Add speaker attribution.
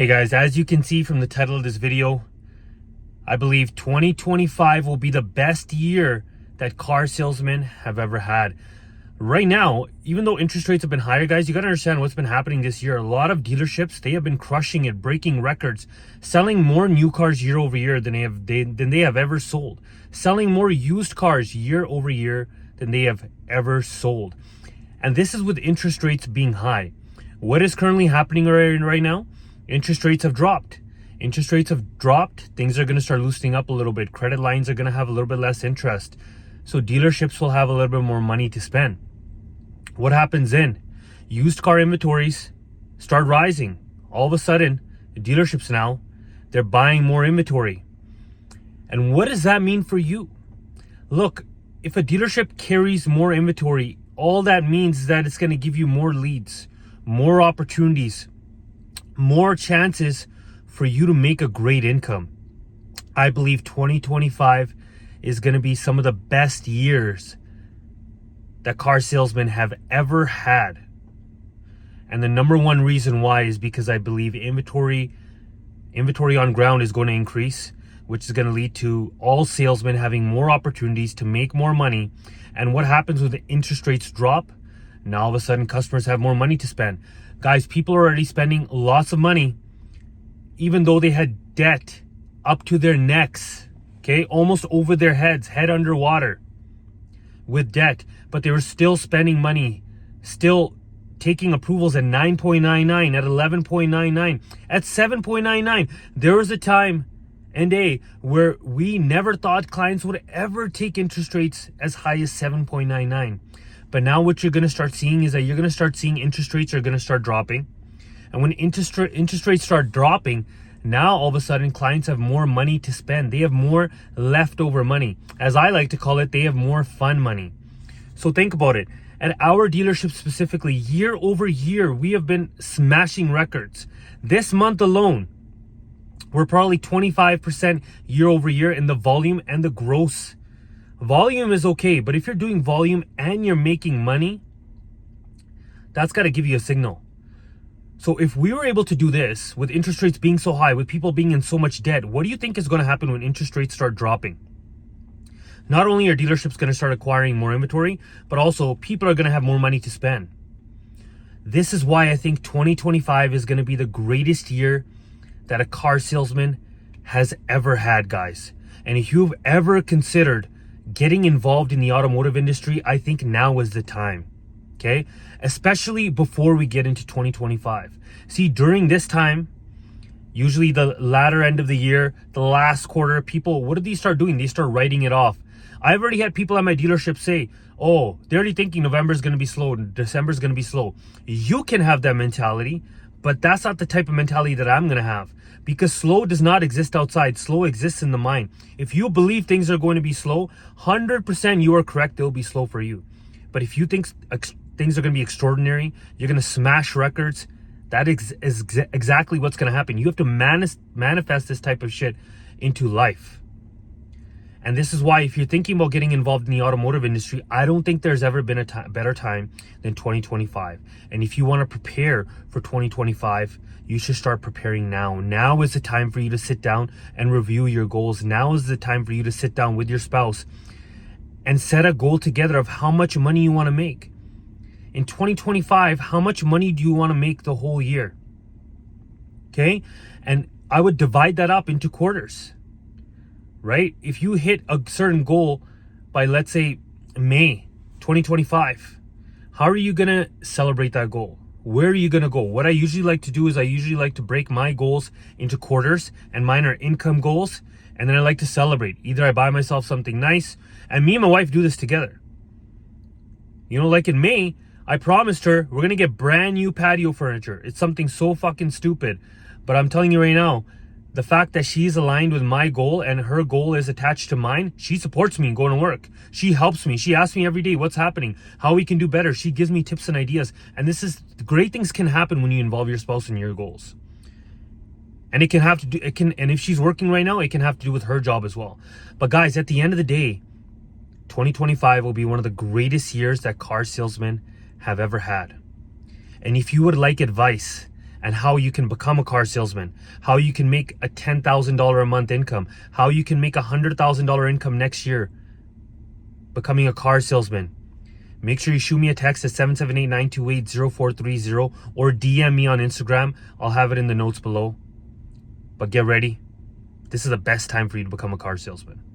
Speaker 1: Hey guys, as you can see from the title of this video, I believe 2025 will be the best year that car salesmen have ever had. Right now, even though interest rates have been higher, guys, you got to understand what's been happening this year. A lot of dealerships, they have been crushing it, breaking records, selling more new cars year over year than they have ever sold, selling more used cars year over year than they have ever sold. And this is with interest rates being high. What is currently happening right now? Interest rates have dropped. Interest rates have dropped. Things are going to start loosening up a little bit. Credit lines are going to have a little bit less interest. So dealerships will have a little bit more money to spend. What happens then? Used car inventories start rising. All of a sudden, the dealerships now, they're buying more inventory. And what does that mean for you? Look, if a dealership carries more inventory, all that means is that it's going to give you more leads, more opportunities, more chances for you to make a great income. I believe 2025 is going to be some of the best years that car salesmen have ever had. And the number one reason why is because I believe inventory on ground is going to increase, which is going to lead to all salesmen having more opportunities to make more money. And what happens when the interest rates drop? Now all of a sudden customers have more money to spend. Guys, people are already spending lots of money, even though they had debt up to their necks, okay? Almost over their heads, head underwater with debt, but they were still spending money, still taking approvals at 9.99, at 11.99, at 7.99. There was a time and day where we never thought clients would ever take interest rates as high as 7.99. But now what you're going to start seeing is that you're going to start seeing interest rates are going to start dropping. And when interest rates start dropping, now all of a sudden clients have more money to spend. They have more leftover money. As I like to call it, they have more fun money. So think about it. At our dealership specifically, year over year, we have been smashing records. This month alone, we're probably 25% year over year in the volume and the gross. Volume is okay, but if you're doing volume and you're making money, that's got to give you a signal. So if we were able to do this with interest rates being so high, with people being in so much debt, what do you think is going to happen when interest rates start dropping? Not only are dealerships going to start acquiring more inventory, but also people are going to have more money to spend. This is why I think 2025 is going to be the greatest year that a car salesman has ever had, guys. And if you've ever considered getting involved in the automotive industry, I think now is the time, okay? Especially before we get into 2025. See, during this time, usually the latter end of the year, the last quarter, people, what do they start doing? They start writing it off. I've already had people at my dealership say, oh, they're already thinking November is going to be slow, December is going to be slow. You can have that mentality, but that's not the type of mentality that I'm going to have. Because slow does not exist outside. Slow exists in the mind. If you believe things are going to be slow, 100% you are correct. They'll be slow for you. But if you think things are going to be extraordinary, you're going to smash records, that is exactly what's going to happen. You have to manifest this type of shit into life. And this is why if you're thinking about getting involved in the automotive industry, I don't think there's ever been a better time than 2025. And if you want to prepare for 2025, you should start preparing now. Now is the time for you to sit down and review your goals. Now is the time for you to sit down with your spouse and set a goal together of how much money you want to make. In 2025, how much money do you want to make the whole year? Okay? And I would divide that up into quarters. Right? If you hit a certain goal by, let's say, May 2025, how are you going to celebrate that goal? Where are you going to go? What I usually like to do is I usually like to break my goals into quarters, and mine are income goals. And then I like to celebrate. Either I buy myself something nice, and me and my wife do this together. You know, like in May, I promised her we're going to get brand new patio furniture. It's something so fucking stupid. But I'm telling you right now, the fact that she's aligned with my goal and her goal is attached to mine, she supports me in going to work. She helps me. She asks me every day what's happening, how we can do better. She gives me tips and ideas. And this is great things can happen when you involve your spouse in your goals. And and if she's working right now, it can have to do with her job as well. But guys, at the end of the day, 2025 will be one of the greatest years that car salesmen have ever had. And if you would like advice and how you can become a car salesman, how you can make a $10,000 a month income, how you can make $100,000 income next year becoming a car salesman. Make sure you shoot me a text at 778-928-0430 or DM me on Instagram. I'll have it in the notes below. But get ready. This is the best time for you to become a car salesman.